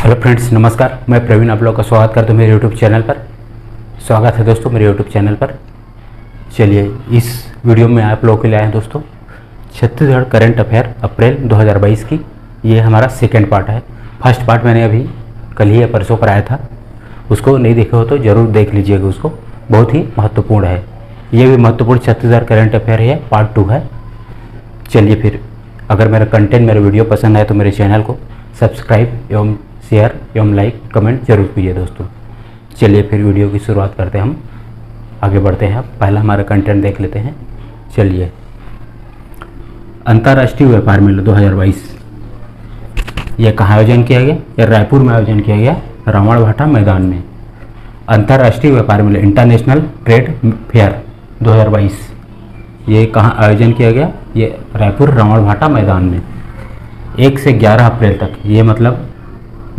Hello friends, नमस्कार। मैं प्रवीण आप लोग का स्वागत करता हूँ मेरे यूट्यूब चैनल पर। स्वागत है दोस्तों मेरे यूट्यूब चैनल पर। चलिए, इस वीडियो में आप लोगों के लिए आए हैं दोस्तों छत्तीसगढ़ करंट अफेयर अप्रैल 2022 की। ये हमारा सेकेंड पार्ट है। फर्स्ट पार्ट मैंने अभी कल ही या परसों कराया था, उसको नहीं देखे हो तो ज़रूर देख लीजिएगा, उसको बहुत ही महत्वपूर्ण है। ये भी महत्वपूर्ण छत्तीसगढ़ करंट अफेयर है, पार्ट 2 है। चलिए फिर, अगर मेरा कंटेंट मेरा वीडियो पसंद आए तो मेरे चैनल को सब्सक्राइब एवं शेयर एवं लाइक कमेंट जरूर कीजिए दोस्तों। चलिए फिर वीडियो की शुरुआत करते हैं, हम आगे बढ़ते हैं। पहला हमारा कंटेंट देख लेते हैं। चलिए, अंतर्राष्ट्रीय व्यापार मेला 2022 यह कहाँ आयोजन किया गया? यह रायपुर में आयोजन किया गया, रावणभाटा मैदान में। अंतर्राष्ट्रीय व्यापार मेला इंटरनेशनल ट्रेड फेयर 2022 ये कहाँ आयोजन किया गया? ये रायपुर रावणभाटा मैदान में 1 से 11 अप्रैल तक। ये मतलब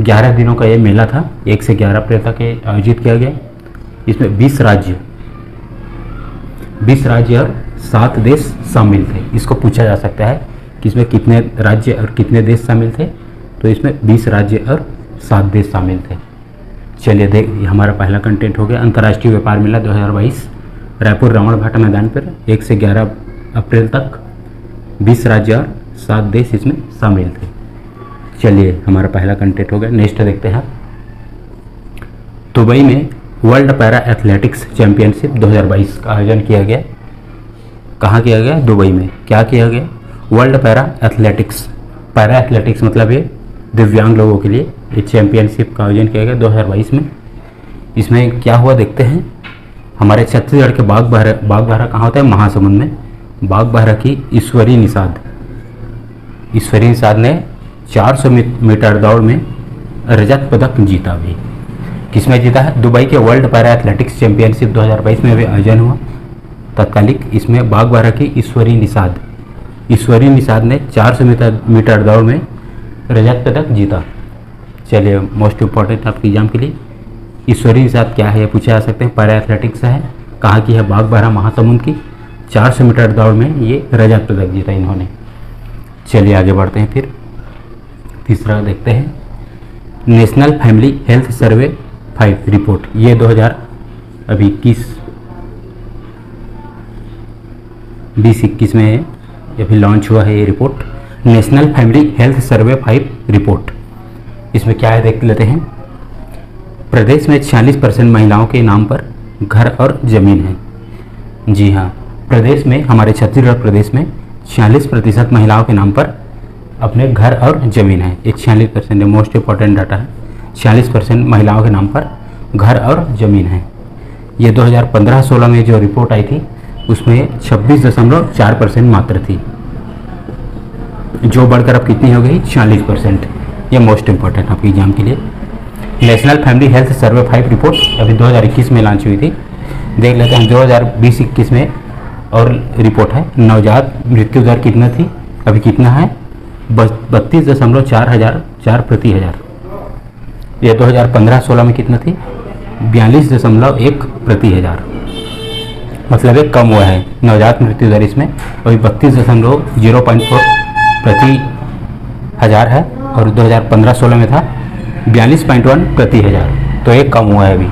11 दिनों का ये मेला था, 1 से 11 अप्रैल तक ये आयोजित किया गया। इसमें 20 राज्य और 7 देश शामिल थे। इसको पूछा जा सकता है कि इसमें कितने राज्य और कितने देश शामिल थे, तो इसमें 20 राज्य और 7 देश शामिल थे। चलिए ये हमारा पहला कंटेंट हो गया। अंतर्राष्ट्रीय व्यापार मेला 2022 रायपुर रावणभाटा मैदान पर 1 से 11 अप्रैल तक 20 राज्य और 7 देश इसमें शामिल थे। चलिए, हमारा पहला कंटेंट हो गया। नेक्स्ट देखते हैं। दुबई में वर्ल्ड पैरा एथलेटिक्स चैंपियनशिप 2022 का आयोजन किया गया। कहाँ किया गया? दुबई में। क्या किया गया? World para athletics. Para athletics मतलब ये दिव्यांग लोगों के लिए ये चैंपियनशिप का आयोजन किया गया 2022 में। इसमें क्या हुआ देखते हैं। हमारे छत्तीसगढ़ के बागबाहरा कहाँ होता है? महासमुंद में। बागबाहरा की ईश्वरी निषाद ने 400 मीटर दौड़ में रजत पदक जीता भी। किसमें जीता है? दुबई के वर्ल्ड पैरा एथलेटिक्स चैंपियनशिप 2022 में भी आयोजन हुआ तत्कालिक। इसमें बागबाहरा की ईश्वरी निषाद ने 400 मीटर दौड़ में रजत पदक जीता। चलिए, मोस्ट इम्पॉर्टेंट आपके एग्जाम के लिए ईश्वरी निषाद क्या है ये पूछा जा सकते हैं। पैरा एथलेटिक्स है, कहाँ की है? बागबाहरा महासमुंद की। 400 मीटर दौड़ में ये रजत पदक जीता इन्होंने। चलिए आगे बढ़ते हैं। फिर तीसरा देखते हैं। National family health survey 5 report ये 2021 में ये भी लॉन्च हुआ है ये report. National family health survey 5 report. इसमें क्या है देख लेते हैं। प्रदेश में 46% महिलाओं के नाम पर घर और ज़मीन है। जी हाँ, प्रदेश में, हमारे छत्तीसगढ़ प्रदेश में 46% महिलाओं के नाम पर अपने घर और ज़मीन है। ये 46% मोस्ट इम्पॉर्टेंट डाटा है। 46% महिलाओं के नाम पर घर और ज़मीन है। ये 2015-16 में जो रिपोर्ट आई थी उसमें 26.4% मात्र थी, जो बढ़कर अब कितनी हो गई? 40%। ये मोस्ट इम्पॉर्टेंट आपके एग्जाम के लिए। National family health survey 5 report अभी 2021 में लॉन्च हुई थी। देख लेते हैं 2020-21 में और रिपोर्ट है। नवजात मृत्यु दर कितना थी, अभी कितना है? 32.4 प्रति हज़ार। ये 2015-16 में कितना थी? 42.1 प्रति हज़ार। मतलब एक कम हुआ है नवजात मृत्यु दर इसमें। अभी 32.04 प्रति हज़ार है और 2015-16 में था 42.1 प्रति हज़ार। तो एक कम हुआ है अभी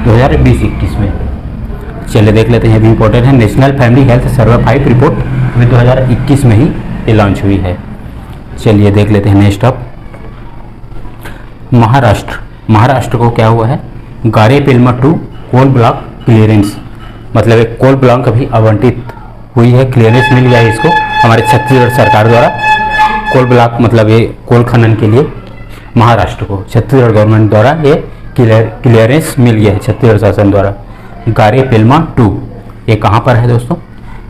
2020-21 में। चलिए देख लेते हैं, अभी इंपॉर्टेंट है। National family health survey 5 report अभी 2021 में ही ये लॉन्च हुई है। चलिए देख लेते हैं नेक्स्ट अप। महाराष्ट्र को क्या हुआ है? गारेपेलमा 2 कोल ब्लॉक क्लियरेंस। मतलब एक कोल ब्लॉक अभी आवंटित हुई है, क्लियरेंस मिल गया है इसको हमारे छत्तीसगढ़ सरकार द्वारा। कोल ब्लॉक मतलब ये कोल खनन के लिए महाराष्ट्र को छत्तीसगढ़ गवर्नमेंट द्वारा ये क्लियरेंस मिल गया है छत्तीसगढ़ शासन द्वारा। गारेपेलमा 2 ये कहाँ पर है दोस्तों?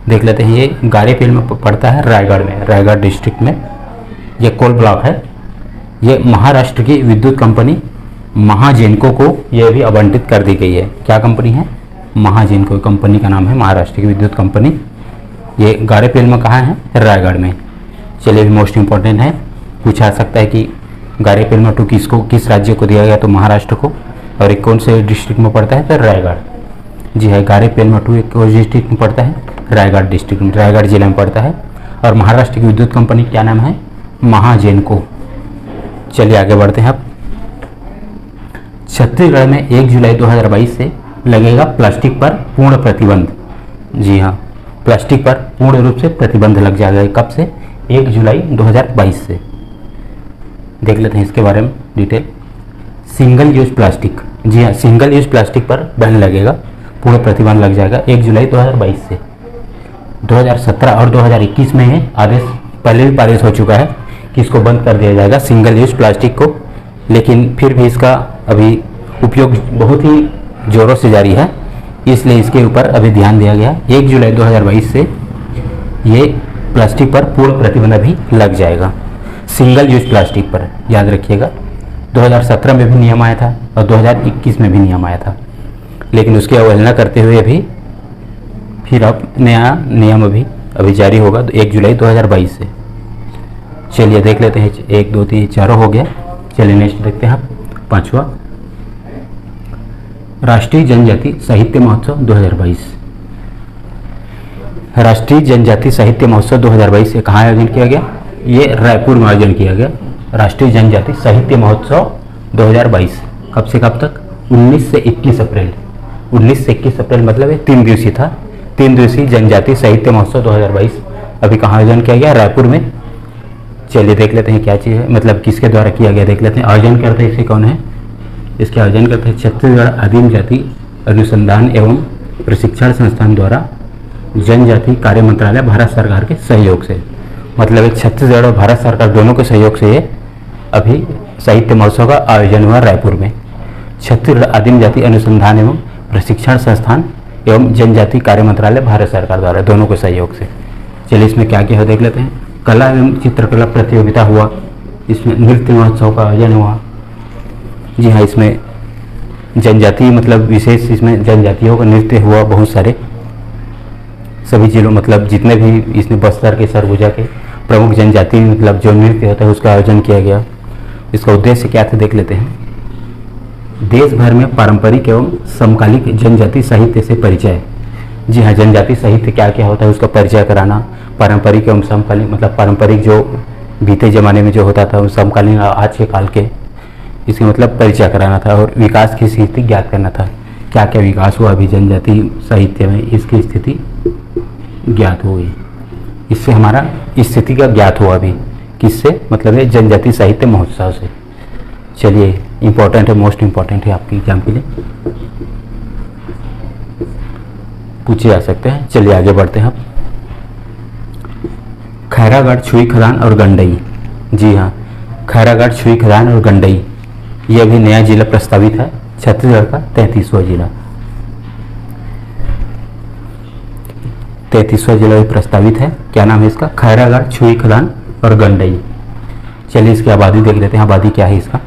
देख लेते हैं। ये गारेपेलमा पड़ता है रायगढ़ में, रायगढ़ डिस्ट्रिक्ट में ये कोल ब्लॉक है। ये महाराष्ट्र की विद्युत कंपनी महाजेनको को ये भी आवंटित कर दी गई है। क्या कंपनी है? महाजेनको कंपनी का नाम है, महाराष्ट्र की विद्युत कंपनी। ये गारेपेलमा कहाँ है? रायगढ़ में। चलिए, भी मोस्ट इम्पॉर्टेंट है, पूछा सकता है कि गारेपेलमा 2 किस राज्य को दिया गया? तो महाराष्ट्र को। और एक कौन से डिस्ट्रिक्ट में पड़ता है? तो रायगढ़। जी है, गारेपेलमा 2 एक डिस्ट्रिक्ट में पड़ता है? रायगढ़ डिस्ट्रिक्ट में, रायगढ़ जिले में पड़ता है। और महाराष्ट्र की विद्युत कंपनी क्या नाम है? महाजेनको। चलिए आगे बढ़ते हैं। अब छत्तीसगढ़ में 1 जुलाई 2022 से लगेगा प्लास्टिक पर पूर्ण प्रतिबंध। जी हाँ, प्लास्टिक पर पूर्ण रूप से प्रतिबंध लग जाएगा। कब से? 1 जुलाई 2022 से। देख लेते हैं इसके बारे में डिटेल। सिंगल यूज प्लास्टिक, जी हाँ, सिंगल यूज प्लास्टिक पर बैन लगेगा, पूर्ण प्रतिबंध लग जाएगा 1 जुलाई 2022 से। 2017 और 2021 में ये आदेश पहले भी पारित हो चुका है कि इसको बंद कर दिया जाएगा, सिंगल यूज प्लास्टिक को, लेकिन फिर भी इसका अभी उपयोग बहुत ही ज़ोरों से जारी है, इसलिए इसके ऊपर अभी ध्यान दिया गया। 1 जुलाई 2022 से ये प्लास्टिक पर पूर्ण प्रतिबंध अभी लग जाएगा, सिंगल यूज प्लास्टिक पर, याद रखिएगा। 2017 में भी नियम आया था और 2021 में भी नियम आया था, लेकिन उसकी अवहेलना करते हुए अभी फिर अब नया नियम अभी जारी होगा 1 जुलाई 2022 से। चलिए देख लेते हैं, 1 2 3 चारों हो गया। चलिए नेक्स्ट देखते हैं, 5वां राष्ट्रीय जनजाति साहित्य महोत्सव 2022। राष्ट्रीय जनजाति साहित्य महोत्सव 2022 ये कहाँ आयोजन किया गया? ये रायपुर में आयोजन किया गया। राष्ट्रीय जनजाति साहित्य महोत्सव 2022 कब से कब तक? 19 से 21 अप्रैल। 19 से 21 अप्रैल मतलब ये 3 दिवसीय था। 3 दिवसीय जनजाति साहित्य महोत्सव 2022 अभी कहाँ आयोजन किया गया? रायपुर में। चलिए देख लेते हैं क्या चीज़ है, मतलब किसके द्वारा किया गया, देख लेते हैं। आयोजन करते इसके कौन है? इसके आयोजन करते हैं छत्तीसगढ़ आदिम जाति अनुसंधान एवं प्रशिक्षण संस्थान द्वारा जनजाति कार्य मंत्रालय भारत सरकार के सहयोग से। मतलब एक छत्तीसगढ़ और भारत सरकार दोनों के सहयोग से ये अभी साहित्य महोत्सव का आयोजन हुआ रायपुर में। छत्तीसगढ़ आदिम जाति अनुसंधान एवं प्रशिक्षण संस्थान एवं जनजाति कार्य मंत्रालय भारत सरकार द्वारा, दोनों के सहयोग से। चलिए इसमें क्या क्या है देख लेते हैं। कला एवं चित्रकला प्रतियोगिता हुआ, इसमें नृत्य महोत्सव का आयोजन हुआ। जी हाँ, इसमें जनजाति मतलब विशेष इसमें जनजातियों का नृत्य हुआ, बहुत सारे सभी जिलों मतलब जितने भी इसमें बस्तर के सरगुजा के प्रमुख जनजाति मतलब जो नृत्य होता है उसका आयोजन किया गया। इसका उद्देश्य क्या था देख लेते हैं। देश भर में पारंपरिक एवं समकालिक जनजाति साहित्य से परिचय। जी हाँ, जनजाति साहित्य क्या क्या होता है उसका परिचय कराना। पारंपरिक एवं समकालीन मतलब पारंपरिक जो बीते ज़माने में जो होता था, समकालीन आज के काल के, इसका मतलब परिचय कराना था और विकास की स्थिति ज्ञात करना था। क्या क्या विकास हुआ अभी जनजाति साहित्य में, इसकी स्थिति ज्ञात हुई। इससे हमारा स्थिति का ज्ञात हुआ अभी, किससे? मतलब ये जनजाति साहित्य महोत्सव से। चलिए इम्पोर्टेंट है, मोस्ट इम्पोर्टेंट है आपके एग्जाम के लिए, पूछे जा सकते हैं। चलिए आगे बढ़ते हैं। खैरागढ़ छुई खदान और गंडई। जी हाँ, खैरागढ़ छुई खदान और गंडई ये अभी नया जिला प्रस्तावित है, छत्तीसगढ़ का 33वां जिला। 33वां जिला भी प्रस्तावित है। क्या नाम है इसका? खैरागढ़ छुई खदान और गंडई। चलिए इसकी आबादी देख लेते हैं। आबादी क्या है इसका?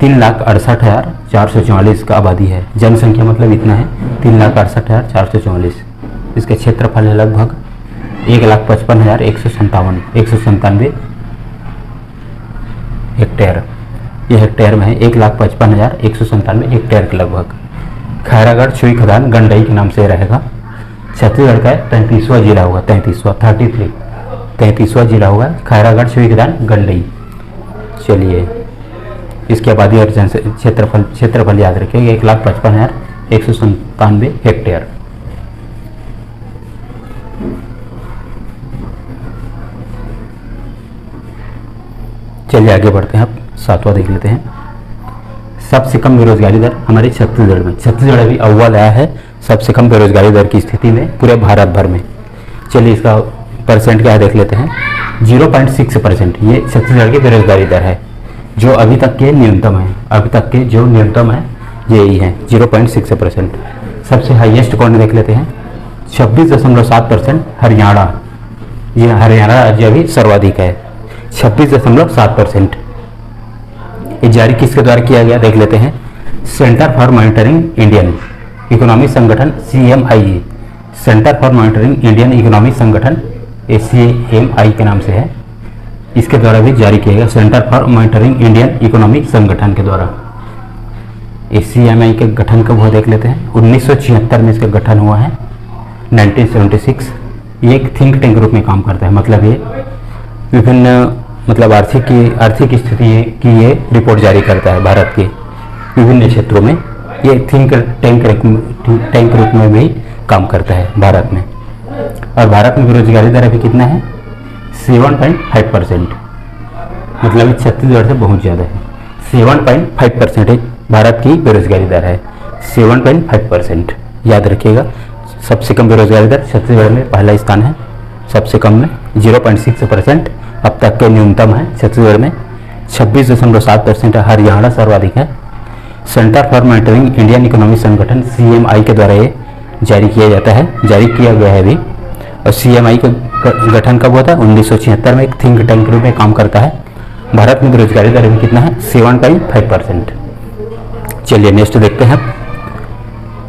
3,68,444 का आबादी है। जनसंख्या मतलब इतना है, 3,68,444। इसका क्षेत्रफल है लगभग 1,55,197 हेक्टेयर। ये हेक्टेयर में है, 1,55,197 हेक्टेयर के लगभग। खैरागढ़ छुई खदान गंडई के नाम से रहेगा। छत्तीसगढ़ का 33वां जिला होगा, 33वां जिला होगा खैरागढ़ छुई खदान गंडई। चलिए इसकी आबादी और क्षेत्रफल याद रखिए, 1,55,197 हेक्टेयर। चलिए आगे बढ़ते हैं। अब 7वां देख लेते हैं। सबसे कम बेरोजगारी दर हमारे छत्तीसगढ़ में। छत्तीसगढ़ अभी अव्वल आया है सबसे कम बेरोजगारी दर की स्थिति में पूरे भारत भर में। चलिए इसका परसेंट क्या है देख लेते हैं। 0.6% ये छत्तीसगढ़ की बेरोजगारी दर है, जो अभी तक के न्यूनतम है। अभी तक के जो न्यूनतम है यही है, 0.6%। सबसे हाईएस्ट कौन देख लेते हैं? 26.7% हरियाणा। ये हरियाणा राज्य अभी सर्वाधिक है, 26.7%। ये जारी किसके द्वारा किया गया देख लेते हैं। Centre for monitoring Indian economic संगठन CMI, centre for monitoring Indian economic संगठन CMI के नाम से है। इसके द्वारा भी जारी किया गया, centre for monitoring Indian economic संगठन के द्वारा। CMI के गठन कब हुआ देख लेते हैं। 1976 में इसका गठन हुआ है, 1976। ये एक थिंक टैंक रूप में काम करता है, मतलब ये विभिन्न मतलब आर्थिक स्थिति की ये रिपोर्ट जारी करता है भारत की। विभिन्न क्षेत्रों में ये थिंक टैंक रूप में भी काम करता है भारत में। और भारत में बेरोजगारी दर अभी कितना है? 7.5%, मतलब छत्तीसगढ़ से बहुत ज़्यादा है। 7.5% भारत की बेरोजगारी दर है, 7.5%, याद रखिएगा। सबसे कम बेरोजगारी दर छत्तीसगढ़ में पहला स्थान है, सबसे कम में 0.6% अब तक के न्यूनतम है छत्तीसगढ़ में। 26.7% हरियाणा सर्वाधिक है। Centre for monitoring Indian economic संगठन CMI के द्वारा ये जारी किया जाता है, जारी किया गया है अभी। और CMI का गठन कब हुआ था? 1976 में। एक थिंक टैंक रूप में काम करता है। भारत में बेरोजगारी दर अभी कितना है? 7.5%। चलिए नेक्स्ट देखते हैं।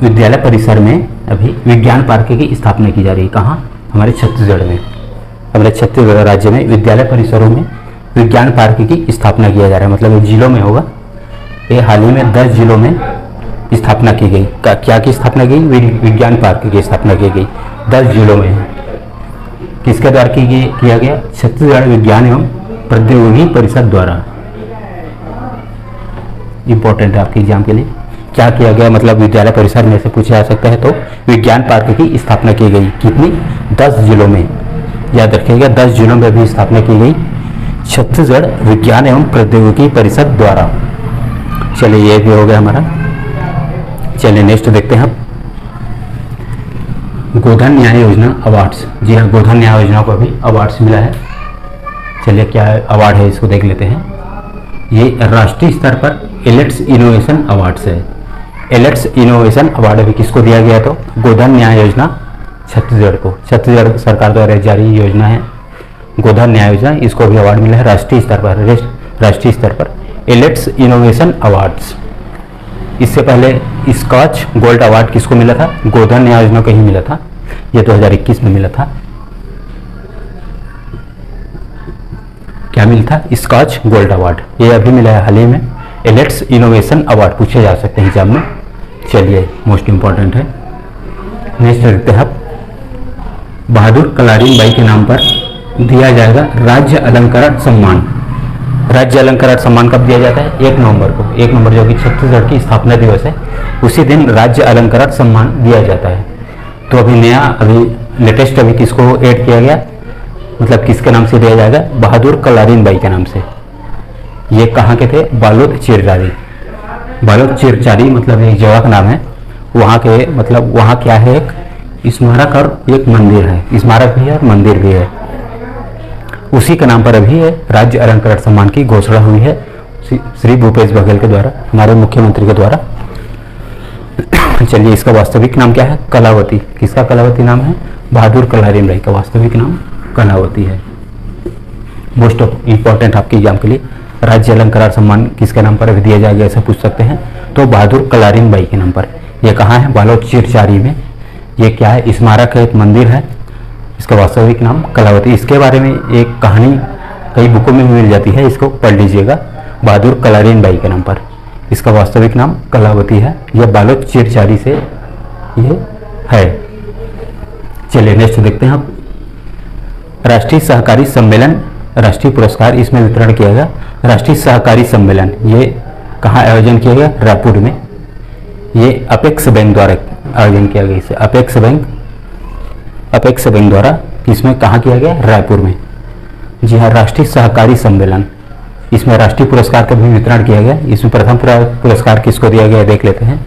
विद्यालय परिसर में अभी विज्ञान पार्क की स्थापना की जा रही है। कहाँ? हमारे छत्तीसगढ़ में। हमारे छत्तीसगढ़ राज्य में विद्यालय परिसरों में विज्ञान पार्क की स्थापना किया जा रहा है, मतलब जिलों में होगा। ये हाल ही में 10 जिलों में स्थापना की गई। क्या की स्थापना की? विज्ञान पार्क की स्थापना की गई 10 जिलों में। किसके द्वारा किया गया? छत्तीसगढ़ विज्ञान एवं प्रौद्योगिकी परिषद द्वारा। इंपॉर्टेंट है आपके एग्जाम के लिए। क्या किया गया? मतलब विद्यालय परिसर में से पूछा जा सकता है। तो विज्ञान पार्क की स्थापना की गई। कितनी? 10 जिलों में, याद रखिएगा। 10 जिलों में भी स्थापना की गई छत्तीसगढ़ विज्ञान एवं प्रौद्योगिकी परिषद द्वारा। चलिए ये भी हो गया हमारा। चलिए नेक्स्ट देखते हैं। गोधन न्याय योजना अवार्ड्स। जी हाँ, गोधन न्याय योजना को भी अवार्ड्स मिला है। चलिए क्या अवार्ड है इसको देख लेते हैं। ये राष्ट्रीय स्तर पर एलेट्स इनोवेशन अवार्ड्स है। एलेट्स इनोवेशन अवार्ड अभी किसको दिया गया? तो गोधन न्याय योजना छत्तीसगढ़ को। छत्तीसगढ़ सरकार द्वारा जारी योजना है गोधन न्याय योजना, इसको भी अवार्ड मिला है राष्ट्रीय स्तर पर। राष्ट्रीय स्तर पर एलेट्स इनोवेशन अवार्ड्स। इससे पहले स्कॉच गोल्ड अवार्ड किसको मिला था? गोधन न्याय योजना को ही मिला था। ये 2021 में मिला था। क्या मिला था? Skoch gold award. ये अभी मिला है हाल ही में। एलेट्स इनोवेशन अवार्ड पूछे जा सकते हैं एग्जाम में। चलिए मोस्ट इंपॉर्टेंट है। नेक्स्ट देखते हैं आप। बहादुर कलारीन बाई के नाम पर दिया जाएगा राज्य अलंकरण सम्मान। राज्य अलंकरण सम्मान कब दिया जाता है? 1 नवंबर को। 1 नवंबर जो कि छत्तीसगढ़ की स्थापना दिवस है, उसी दिन राज्य अलंकरण सम्मान दिया जाता है। तो अभी नया, अभी लेटेस्ट अभी किसको ऐड किया गया? मतलब किसके नाम से दिया जाएगा? बहादुर कलारीन बाई के नाम से। ये कहाँ के थे? बालोद चिरचारी। बालोद चिरचारी मतलब एक जगह का नाम है। वहाँ के, मतलब वहाँ क्या है? एक स्मारक और एक मंदिर है। स्मारक भी है और मंदिर भी है। उसी के नाम पर अभी राज्य अलंकरण सम्मान की घोषणा हुई है श्री भूपेश बघेल के द्वारा, हमारे मुख्यमंत्री के द्वारा। चलिए इसका वास्तविक नाम क्या है? कलावती। किसका कलावती नाम है? बहादुर कलारीन बाई का वास्तविक नाम कलावती है। मोस्ट इंपॉर्टेंट आपके एग्जाम के लिए। राज्य अलंकरण सम्मान किसके नाम पर अभी दिया जाएगा ऐसा पूछ सकते हैं। तो बहादुर कलारीन बाई के नाम पर। यह कहाँ है? बालोद चिरचारी में। ये क्या है? स्मारक है, एक मंदिर है। इसका वास्तविक नाम कलावती। इसके बारे में एक कहानी कई बुकों में मिल जाती है, इसको पढ़ लीजिएगा। बहादुर कलारीन बाई के नाम पर। इसका वास्तविक नाम कलावती है। यह बालोद चिरचारी से ये है। चलिए नेक्स्ट देखते हैं आप। राष्ट्रीय सहकारी सम्मेलन राष्ट्रीय पुरस्कार इसमें वितरण किया गया। राष्ट्रीय सहकारी सम्मेलन ये कहाँ आयोजन किया गया? रायपुर में। ये अपेक्स बैंक द्वारा आयोजन किया गया। इसे अपेक्स बैंक द्वारा इसमें कहाँ किया गया? रायपुर में। जी हाँ, राष्ट्रीय सहकारी सम्मेलन। इसमें राष्ट्रीय पुरस्कार का भी वितरण किया गया। इसमें प्रथम पुरस्कार किसको दिया गया देख लेते हैं।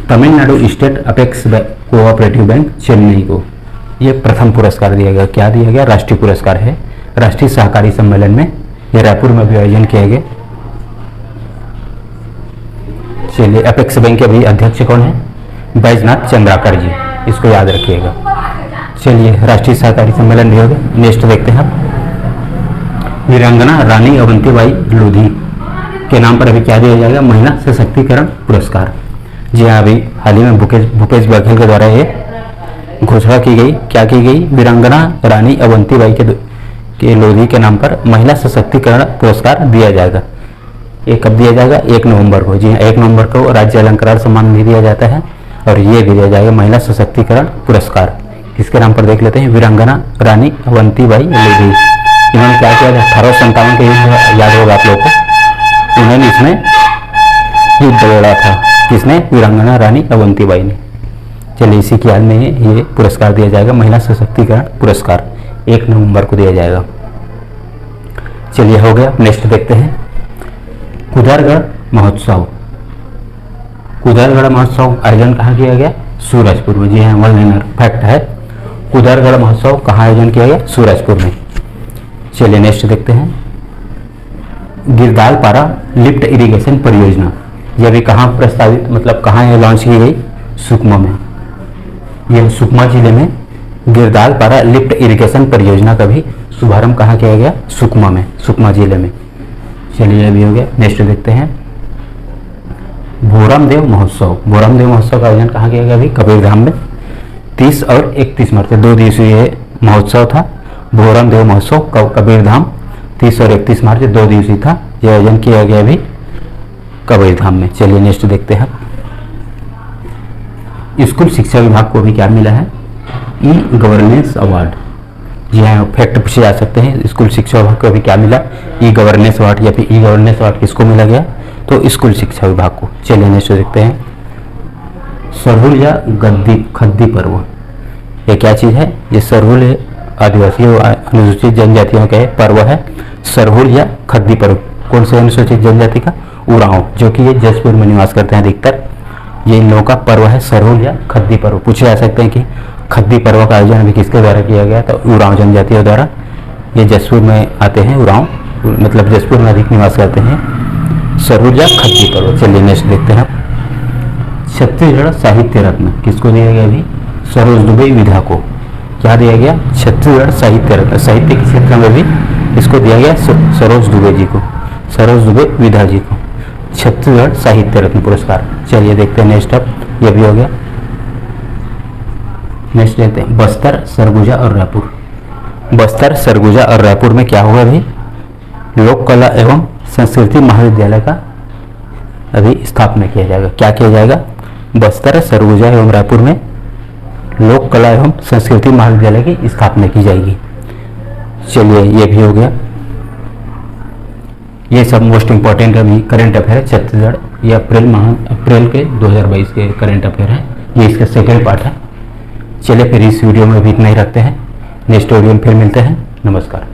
Tamil Nadu state apex cooperative bank Chennai को ये प्रथम पुरस्कार दिया गया। क्या दिया गया? राष्ट्रीय पुरस्कार है राष्ट्रीय सहकारी सम्मेलन में। ये रायपुर में भी आयोजन किया गया। चलिए अपेक्स बैंक के भी अध्यक्ष कौन है? बैजनाथ चंद्राकर जी, इसको याद रखिएगा। चलिए राष्ट्रीय सहकारी सम्मेलन भी हो गया। नेक्स्ट देखते हैं आप। वीरांगना रानी अवंतीबाई लोधी के नाम पर अभी क्या दिया जाएगा? महिला सशक्तिकरण पुरस्कार। जी हाँ, अभी हाल ही में भूपेश बघेल के द्वारा ये घोषणा की गई। क्या की गई? वीरांगना रानी अवंतीबाई के लोधी के नाम पर महिला सशक्तिकरण पुरस्कार दिया जाएगा। ये कब दिया जाएगा? 1 नवंबर को। जी हाँ, 1 नवंबर को राज्य अलंकरण सम्मान भी दिया जाता है और ये भी दिया जाएगा महिला सशक्तिकरण पुरस्कार। इसके नाम पर देख लेते हैं। वीरांगना रानी अवंतीबाई लोधी। इन्होंने क्या किया? 1857 के युद्ध याद होगा आप लोगों को। उन्होंने इसमें युद्ध लड़ा था। किसने? वीरांगना रानी अवंतीबाई ने। चलिए इसी की याद में ये पुरस्कार दिया जाएगा, महिला सशक्तिकरण पुरस्कार 1 नवंबर को दिया जाएगा। चलिए हो गया। नेक्स्ट देखते हैं कुदारगढ़ महोत्सव। कुदारगढ़ महोत्सव आयोजन कहाँ किया गया? सूरजपुर में। जी हाँ, वन लाइनर फैक्ट है। कुदारगढ़ महोत्सव कहाँ आयोजन किया गया? सूरजपुर में। चलिए नेक्स्ट देखते हैं गिरदालपारा लिफ्ट इरिगेशन परियोजना। यह भी कहाँ प्रस्तावित, मतलब कहाँ ये लॉन्च की गई? सुकमा में। यह सुकमा जिले में गिरदालपारा लिफ्ट इरिगेशन परियोजना का भी शुभारंभ कहाँ किया गया? सुकमा में, सुकमा जिले में। चलिए यह भी हो गया। नेक्स्ट देखते हैं भोरमदेव महोत्सव। भोरमदेव महोत्सव का आयोजन कहाँ किया गया? अभी कबीरधाम में 30 और 31 मार्च 2 दिवसीय महोत्सव था। भोरमदेव महोत्सव कबीरधाम 30 और 31 मार्च 2 दिवसीय था। यह आयोजन किया गया अभी कबीरधाम में। चलिए नेक्स्ट देखते हैं स्कूल शिक्षा विभाग को भी क्या मिला है? E governance award. जी हाँ, फैक्ट पूछे जा सकते हैं। स्कूल शिक्षा विभाग को भी क्या मिला? E governance award. या फिर ई गवर्नेंस अवार्ड किसको मिला गया? तो स्कूल शिक्षा विभाग को। चलिए नेक्स्ट देखते हैं सरहुल या खद्दी पर्व। ये क्या चीज़ है? ये सरहुल आदिवासी अनुसूचित जनजातियों का पर्व है। सरहुल या खद्दी पर्व कौन से अनुसूचित जनजाति का? उरांव, जो कि ये जसपुर में निवास करते हैं अधिकतर। ये इन लोगों का पर्व है सरहुल या खद्दी पर्व। पूछे जा सकते हैं कि खद्दी पर्व का आयोजन भी किसके द्वारा किया गया? तो उरांव जनजातियों द्वारा। ये जसपुर में आते हैं उरांव, मतलब जसपुर में अधिक निवास करते हैं। सरहुल या खद्दी पर्व। चलिए नेक्स्ट देखते हैं छत्तीसगढ़ साहित्य रत्न किसको दिया गया? अभी सरोज दुबे विधा को। क्या दिया गया? छत्तीसगढ़ साहित्य रत्न। साहित्य के क्षेत्र में भी इसको दिया गया सरोज दुबे जी को, सरोज दुबे विधा जी को छत्तीसगढ़ साहित्य रत्न पुरस्कार। चलिए देखते हैं नेक्स्ट अप। यह भी हो गया। नेक्स्ट देखते हैं बस्तर, सरगुजा और रायपुर। बस्तर, सरगुजा और रायपुर में क्या होगा? अभी लोक कला एवं संस्कृति महाविद्यालय का अभी स्थापना किया जाएगा। क्या किया जाएगा? बस्तर, सरगुजा एवं रायपुर में लोक कला एवं संस्कृति महाविद्यालय की स्थापना की जाएगी। चलिए ये भी हो गया। ये सब मोस्ट इंपॉर्टेंट अभी करंट अफेयर है छत्तीसगढ़। ये अप्रैल के 2022 के करंट अफेयर है। ये इसका सेकेंड पार्ट है। चलिए फिर इस वीडियो में भी इतना ही रखते हैं। नेक्स्ट वीडियो में फिर मिलते हैं। नमस्कार।